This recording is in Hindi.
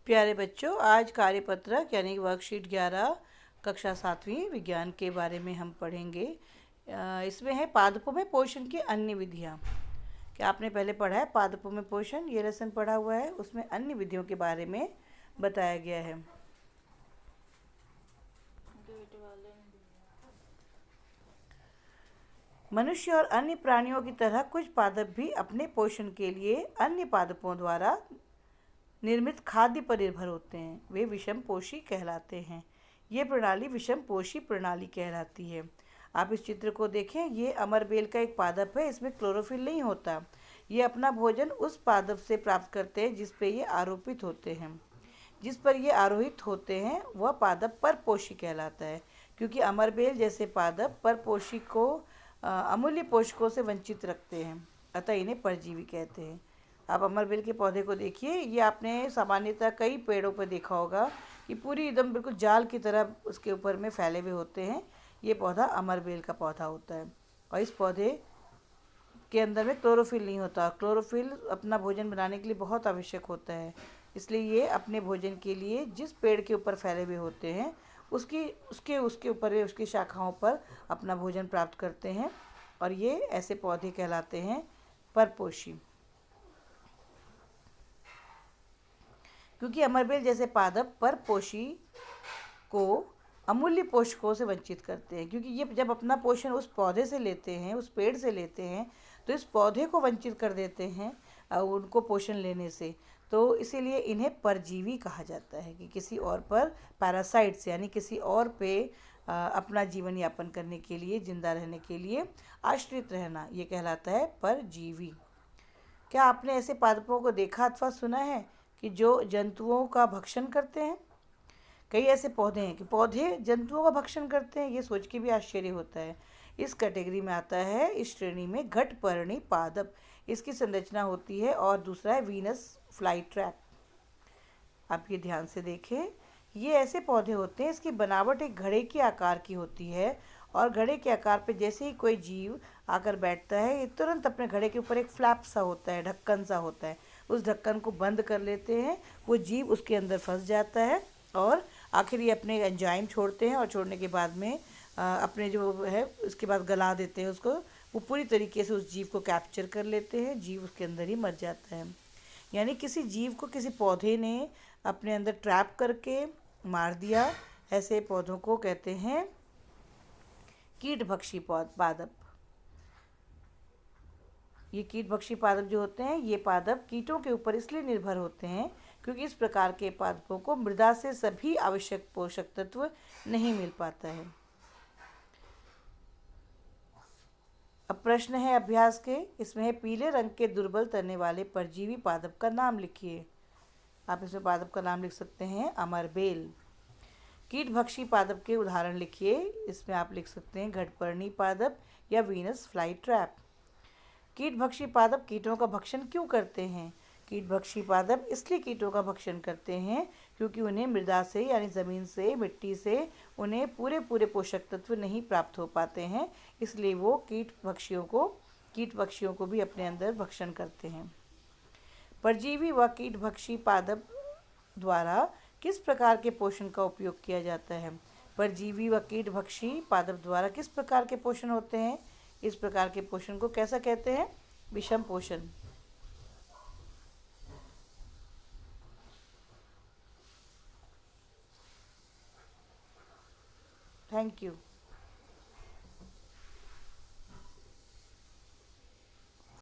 प्यारे बच्चों, आज कार्यपत्रक यानी वर्कशीट 11 कक्षा 7वीं विज्ञान के बारे में हम पढ़ेंगे। इसमें है पादपों में पोषण की अन्य विधियाँ। क्या आपने पहले पढ़ा है पादपों में पोषण? ये लेसन पढ़ा हुआ है, उसमें अन्य विधियों के बारे में बताया गया है। मनुष्य और अन्य प्राणियों की तरह कुछ पादप भी अपने पोषण के लिए अन्य पादपों द्वारा निर्मित खाद्य पर निर्भर होते हैं। वे विषमपोषी कहलाते हैं। ये प्रणाली विषमपोषी प्रणाली कहलाती है। आप इस चित्र को देखें, ये अमरबेल का एक पादप है। इसमें क्लोरोफिल नहीं होता। ये अपना भोजन उस पादप से प्राप्त करते हैं जिस पे ये आरोपित होते हैं। जिस पर ये आरोहित होते हैं वह पादप परपोषी कहलाता है, क्योंकि अमरबेल जैसे पादप परपोषी को अमूल्य पोषकों से वंचित रखते हैं, अतः इन्हें परजीवी कहते हैं। आप अमरबेल के पौधे को देखिए। ये आपने सामान्यतः कई पेड़ों पर देखा होगा कि पूरी एकदम बिल्कुल जाल की तरह उसके ऊपर में फैले हुए होते हैं। ये पौधा अमरबेल का पौधा होता है और इस पौधे के अंदर में क्लोरोफिल नहीं होता। क्लोरोफिल अपना भोजन बनाने के लिए बहुत आवश्यक होता है, इसलिए ये अपने भोजन के लिए जिस पेड़ के ऊपर फैले हुए होते हैं उसके ऊपर वे उसकी शाखाओं पर अपना भोजन प्राप्त करते हैं और ये ऐसे पौधे कहलाते हैं परपोषी। क्योंकि अमरबेल जैसे पादप परपोषी को अमूल्य पोषकों से वंचित करते हैं, क्योंकि ये जब अपना पोषण उस पौधे से लेते हैं, उस पेड़ से लेते हैं, तो इस पौधे को वंचित कर देते हैं उनको पोषण लेने से। तो इसीलिए इन्हें परजीवी कहा जाता है कि किसी और पर पैरासाइट्स यानी किसी और पे अपना जीवन यापन करने के लिए, जिंदा रहने के लिए आश्रित रहना, ये कहलाता है परजीवी। क्या आपने ऐसे पादपों को देखा अथवा सुना है कि जो जंतुओं का भक्षण करते हैं? कई ऐसे पौधे हैं कि पौधे जंतुओं का भक्षण करते हैं। ये सोच के भी आश्चर्य होता है। इस कैटेगरी में आता है, इस श्रेणी में घटपर्णी पादप, इसकी संरचना होती है। और दूसरा है वीनस फ्लाई ट्रैप। आप ये ध्यान से देखें, ये ऐसे पौधे होते हैं, इसकी बनावट एक घड़े के आकार की होती है और घड़े के आकार पे जैसे ही कोई जीव आकर बैठता है, ये तुरंत अपने घड़े के ऊपर एक फ्लैप सा होता है, ढक्कन सा होता है, उस ढक्कन को बंद कर लेते हैं। वो जीव उसके अंदर फंस जाता है और आखिर ये अपने एंजाइम छोड़ते हैं और छोड़ने के बाद में अपने जो है उसके बाद गला देते हैं उसको। वो पूरी तरीके से उस जीव को कैप्चर कर लेते हैं, जीव उसके अंदर ही मर जाता है। यानी किसी जीव को किसी पौधे ने अपने अंदर ट्रैप करके मार दिया। ऐसे पौधों को कहते हैं कीटभक्षी पादप। ये कीटभक्षी पादप जो होते हैं, ये पादप कीटों के ऊपर इसलिए निर्भर होते हैं क्योंकि इस प्रकार के पादपों को मृदा से सभी आवश्यक पोषक तत्व नहीं मिल पाता है। अब प्रश्न है अभ्यास के, इसमें है पीले रंग के दुर्बल तने वाले परजीवी पादप का नाम लिखिए। आप इसमें पादप का नाम लिख सकते हैं अमरबेल। कीटभक्षी पादप के उदाहरण लिखिए। इसमें आप लिख सकते हैं घटपर्णी पादप या वीनस फ्लाई ट्रैप। कीटभक्षी पादप कीटों का भक्षण क्यों करते हैं? कीटभक्षी पादप इसलिए कीटों का भक्षण करते हैं क्योंकि उन्हें मृदा से यानी ज़मीन से, मिट्टी से उन्हें पूरे पूरे पोषक तत्व नहीं प्राप्त हो पाते हैं, इसलिए वो कीटपक्षियों को भी अपने अंदर भक्षण करते हैं। परजीवी व कीटभक्षी पादप द्वारा किस प्रकार के पोषण का उपयोग किया जाता है? परजीवी व कीटभक्षी पादप द्वारा किस प्रकार के पोषण होते हैं? इस प्रकार के पोषण को कैसा कहते हैं? विषम पोषण। Thank you.